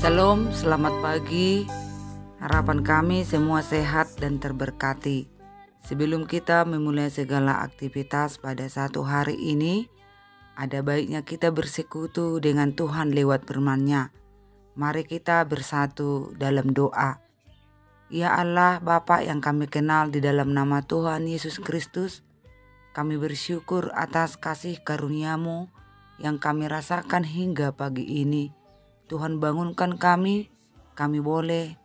Shalom, selamat pagi. Harapan kami semua sehat dan terberkati. Sebelum kita memulai segala aktivitas pada satu hari ini, ada baiknya kita bersekutu dengan Tuhan lewat firman-Nya. Mari kita bersatu dalam doa. Ya Allah, Bapa yang kami kenal di dalam nama Tuhan Yesus Kristus, kami bersyukur atas kasih karunia-Mu yang kami rasakan hingga pagi ini. Tuhan bangunkan kami boleh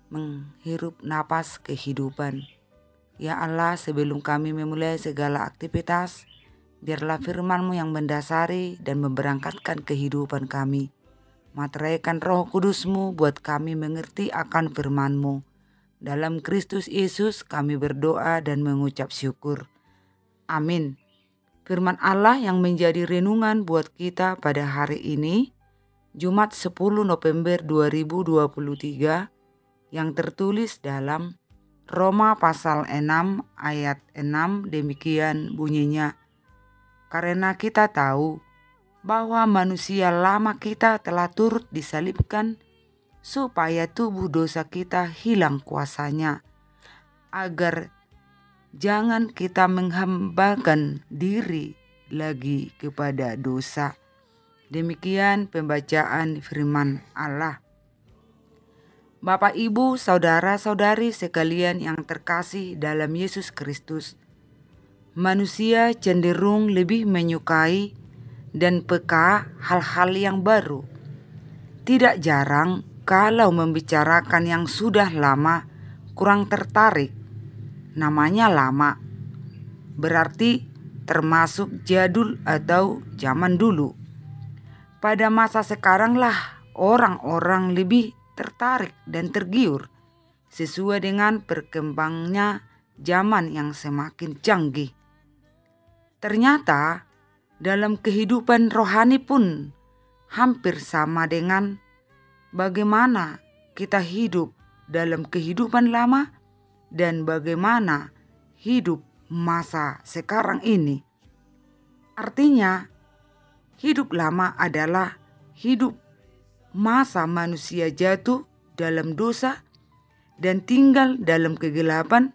menghirup napas kehidupan. Ya Allah, sebelum kami memulai segala aktivitas, biarlah firman-Mu yang mendasari dan memberangkatkan kehidupan kami. Materaikan Roh Kudus-Mu buat kami mengerti akan firman-Mu. Dalam Kristus Yesus kami berdoa dan mengucap syukur. Amin. Firman Allah yang menjadi renungan buat kita pada hari ini, Jumat 10 November 2023, yang tertulis dalam Roma pasal 6 ayat 6, demikian bunyinya. Karena kita tahu bahwa manusia lama kita telah turut disalibkan supaya tubuh dosa kita hilang kuasanya, agar jangan kita menghambakan diri lagi kepada dosa. Demikian pembacaan firman Allah. Bapak, Ibu, saudara-saudari sekalian yang terkasih dalam Yesus Kristus, manusia cenderung lebih menyukai dan peka hal-hal yang baru. Tidak jarang kalau membicarakan yang sudah lama kurang tertarik. Namanya lama, berarti termasuk jadul atau zaman dulu. Pada masa sekaranglah orang-orang lebih tertarik dan tergiur sesuai dengan berkembangnya zaman yang semakin canggih. Ternyata dalam kehidupan rohani pun hampir sama dengan bagaimana kita hidup dalam kehidupan lama dan bagaimana hidup masa sekarang ini. Artinya, hidup lama adalah hidup masa manusia jatuh dalam dosa dan tinggal dalam kegelapan,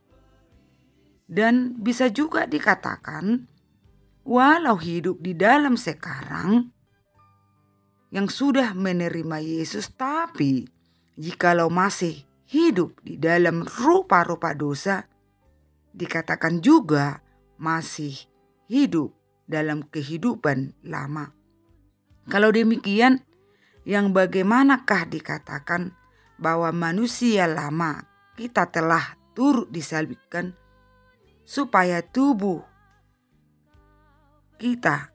dan bisa juga dikatakan walau hidup di dalam sekarang yang sudah menerima Yesus, tapi jikalau masih hidup di dalam rupa-rupa dosa, dikatakan juga masih hidup dalam kehidupan lama. Kalau demikian, yang bagaimanakah dikatakan bahwa manusia lama kita telah turut disalibkan supaya tubuh kita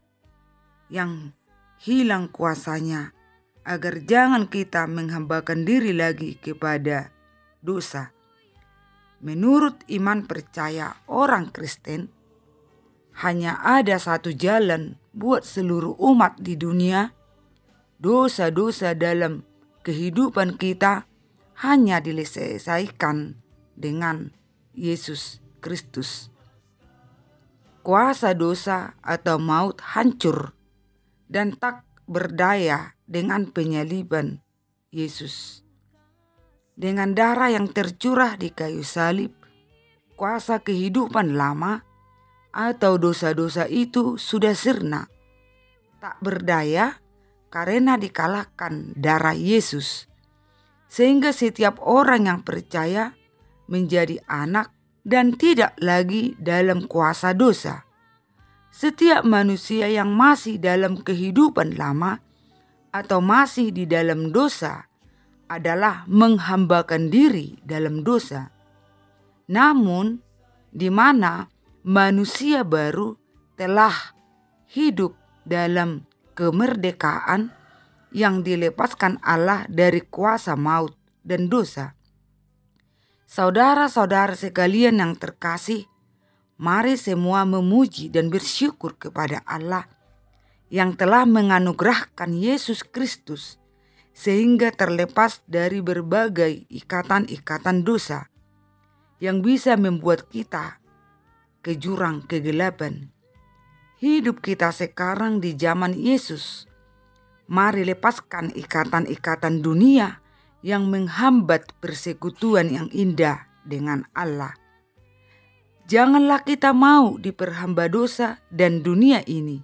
yang hilang kuasanya, agar jangan kita menghambakan diri lagi kepada dosa. Menurut iman percaya orang Kristen, hanya ada satu jalan buat seluruh umat di dunia. Dosa-dosa dalam kehidupan kita hanya diselesaikan dengan Yesus Kristus. Kuasa dosa atau maut hancur dan tak berdaya dengan penyaliban Yesus. Dengan darah yang tercurah di kayu salib, kuasa kehidupan lama atau dosa-dosa itu sudah sirna, tak berdaya karena dikalahkan darah Yesus. Sehingga setiap orang yang percaya menjadi anak dan tidak lagi dalam kuasa dosa. Setiap manusia yang masih dalam kehidupan lama atau masih di dalam dosa adalah menghambakan diri dalam dosa. Namun, di mana manusia baru telah hidup dalam kemerdekaan yang dilepaskan Allah dari kuasa maut dan dosa. Saudara-saudara sekalian yang terkasih, mari semua memuji dan bersyukur kepada Allah yang telah menganugerahkan Yesus Kristus sehingga terlepas dari berbagai ikatan-ikatan dosa yang bisa membuat kita ke jurang kegelapan. Hidup kita sekarang di zaman Yesus Mari lepaskan ikatan-ikatan dunia yang menghambat persekutuan yang indah dengan Allah. Janganlah kita mau diperhamba dosa dan dunia ini.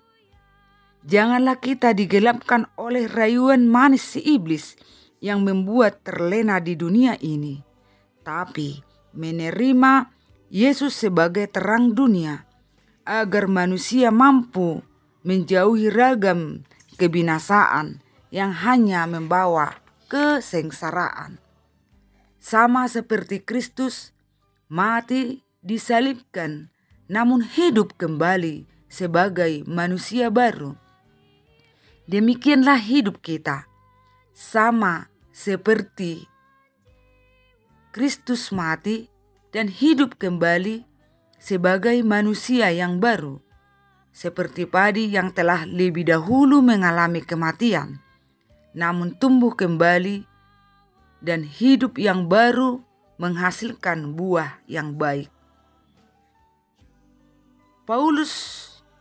Janganlah kita digelapkan oleh rayuan manis si iblis yang membuat terlena di dunia ini, tapi menerima Yesus sebagai terang dunia agar manusia mampu menjauhi ragam kebinasaan yang hanya membawa kesengsaraan. Sama seperti Kristus mati disalibkan namun hidup kembali sebagai manusia baru. Demikianlah hidup kita, sama seperti Kristus mati dan hidup kembali sebagai manusia yang baru. Seperti padi yang telah lebih dahulu mengalami kematian, namun tumbuh kembali dan hidup yang baru menghasilkan buah yang baik. Paulus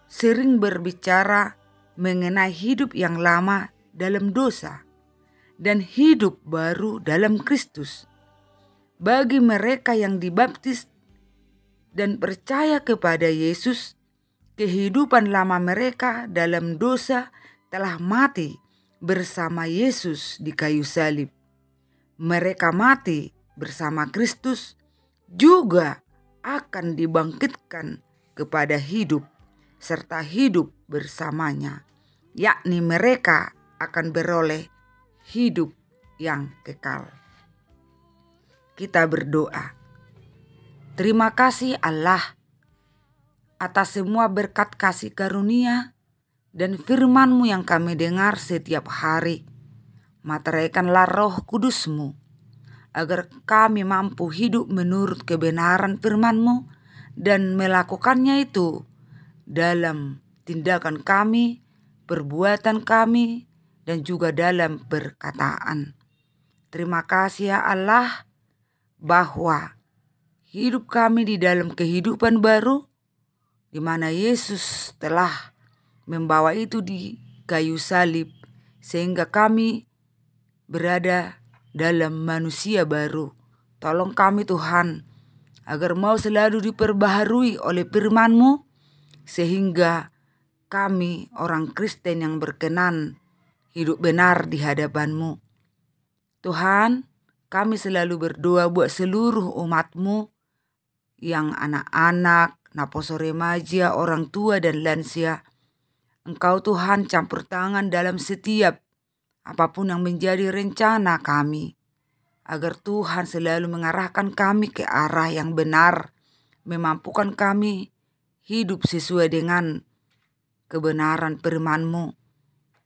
sering berbicara mengenai hidup yang lama dalam dosa dan hidup baru dalam Kristus. Bagi mereka yang dibaptis dan percaya kepada Yesus, kehidupan lama mereka dalam dosa telah mati bersama Yesus di kayu salib. Mereka mati bersama Kristus juga akan dibangkitkan kepada hidup serta hidup bersamanya, yakni mereka akan beroleh hidup yang kekal. Kita berdoa. Terima kasih Allah atas semua berkat kasih karunia dan firman-Mu yang kami dengar setiap hari. Materaikanlah Roh Kudus-Mu agar kami mampu hidup menurut kebenaran firman-Mu dan melakukannya itu dalam tindakan kami, perbuatan kami, dan juga dalam perkataan. Terima kasih ya Allah bahwa hidup kami di dalam kehidupan baru di mana Yesus telah membawa itu di kayu salib sehingga kami berada dalam manusia baru. Tolong kami Tuhan agar mau selalu diperbaharui oleh firman-Mu sehingga kami orang Kristen yang berkenan hidup benar di hadapan-Mu. Tuhan, kami selalu berdoa buat seluruh umat-Mu yang anak-anak, naposo remaja, orang tua dan lansia. Engkau Tuhan campur tangan dalam setiap apapun yang menjadi rencana kami. Agar Tuhan selalu mengarahkan kami ke arah yang benar, memampukan kami hidup sesuai dengan kebenaran firman-Mu.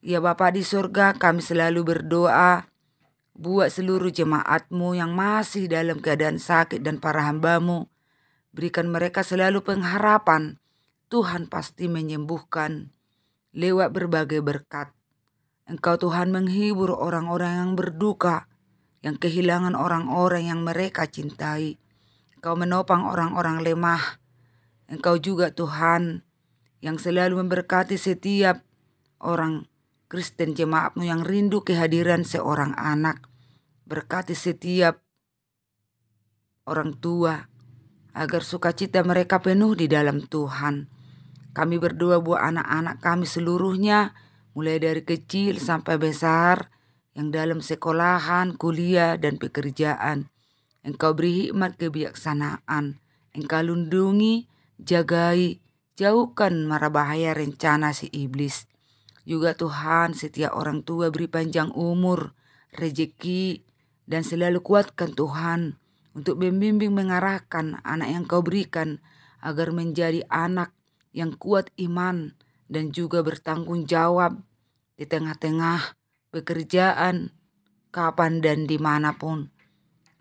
Ya Bapa di surga, kami selalu berdoa buat seluruh jemaat-Mu yang masih dalam keadaan sakit dan para hamba-Mu. Berikan mereka selalu pengharapan, Tuhan pasti menyembuhkan lewat berbagai berkat. Engkau Tuhan menghibur orang-orang yang berduka, yang kehilangan orang-orang yang mereka cintai. Engkau menopang orang-orang lemah. Engkau juga Tuhan yang selalu memberkati setiap orang Kristen jemaat-Mu yang rindu kehadiran seorang anak. Berkati setiap orang tua agar sukacita mereka penuh di dalam Tuhan. Kami berdoa buat anak-anak kami seluruhnya, mulai dari kecil sampai besar, yang dalam sekolahan, kuliah, dan pekerjaan. Engkau beri hikmat kebijaksanaan. Engkau lindungi, jagai, jauhkan mara bahaya rencana si iblis. Juga Tuhan, setiap orang tua beri panjang umur, rezeki, dan selalu kuatkan Tuhan untuk membimbing mengarahkan anak yang Kau berikan agar menjadi anak yang kuat iman dan juga bertanggung jawab di tengah-tengah pekerjaan, kapan dan dimanapun.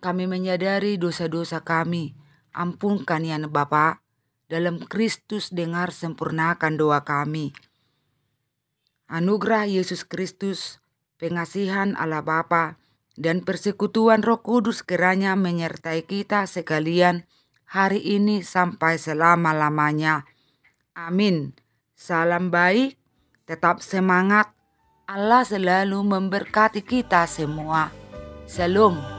Kami menyadari dosa-dosa kami. Ampunkan ya Bapa. Dalam Kristus dengar sempurnakan doa kami. Anugerah Yesus Kristus, pengasihan Allah Bapa, dan persekutuan Roh Kudus kiranya menyertai kita sekalian hari ini sampai selama-lamanya. Amin. Salam baik, tetap semangat. Allah selalu memberkati kita semua. Shalom.